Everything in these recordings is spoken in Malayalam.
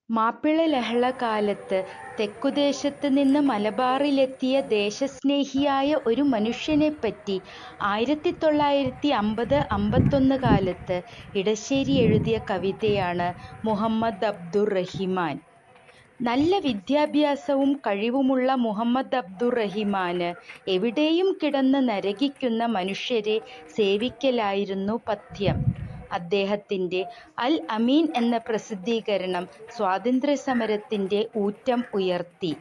മാപ്പിള ലഹളക്കാലത്ത് തെക്കുദേശത്ത് നിന്ന് മലബാറിലെത്തിയ ദേശസ്നേഹിയായ ഒരു മനുഷ്യനെപ്പറ്റി 1950-51 കാലത്ത് ഇടശ്ശേരി എഴുതിയ കവിതയാണ് മുഹമ്മദ് അബ്ദുറഹിമാൻ. നല്ല വിദ്യാഭ്യാസവും കഴിവുമുള്ള മുഹമ്മദ് അബ്ദുറഹിമാന് എവിടെയും കിടന്ന് നരകിക്കുന്ന മനുഷ്യരെ സേവിക്കലായിരുന്നു പഥ്യം. അദ്ദേഹത്തിന്റെ അൽ അമീൻ എന്ന പ്രസിദ്ധീകരണം സ്വാതന്ത്ര്യസമരത്തിന്റെ ഊറ്റം ഉയർത്തി.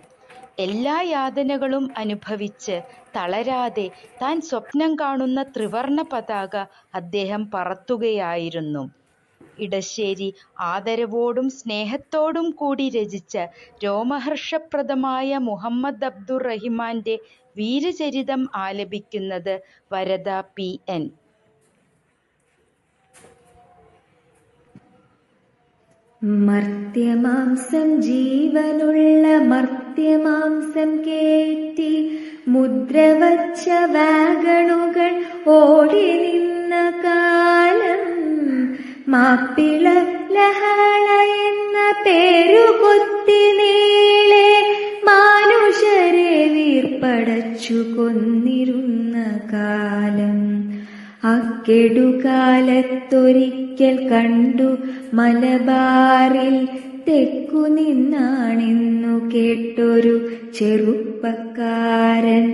എല്ലാ യാതനകളും അനുഭവിച്ച് തളരാതെ താൻ സ്വപ്നം കാണുന്ന ത്രിവർണ പതാക അദ്ദേഹം പറത്തുകയായിരുന്നു. ഇടശ്ശേരി ആദരവോടും സ്നേഹത്തോടും കൂടി രചിച്ച രോമഹർഷപ്രദമായ മുഹമ്മദ് അബ്ദുറഹിമാന്റെ വീരചരിതം ആലപിക്കുന്നത് വരദ പി.എൻ. മർത്യമാംസം ജീവനുള്ള മർത്യമാംസം കേറ്റി മുദ്രവച്ച വാഗണുകൾ ഓടി നിന്ന കാലം, മാപ്പിള ലഹള എന്ന പേരുകൊത്തി നീളെ മാനുഷരെ വീർപ്പടച്ചു കൊന്നിരുന്ന കാലം. അക്കെടുകാലത്തൊരിക്കൽ കണ്ടു മലബാറിൽ തെക്കു നിന്നാണെന്നു കേട്ടൊരു ചെറുപ്പക്കാരൻ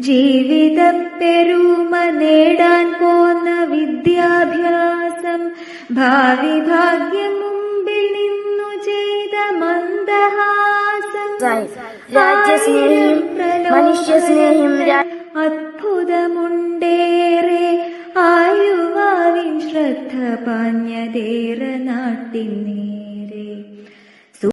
ജീവിത പെരുമ നേടാൻ പോന്ന വിദ്യാഭ്യാസം ഭാവി ഭാഗ്യം മുമ്പിൽ നിന്നു ചെയ്ത മന്ദഹാസം. രാജ്യസ്നേഹിയും മനുഷ്യസ്നേഹിയും അത്ഭുതമുണ്ടേറെ ആയുവാവിൻ ശ്രദ്ധ പാഞ്ഞതേറെ നാട്ടിന്നേ.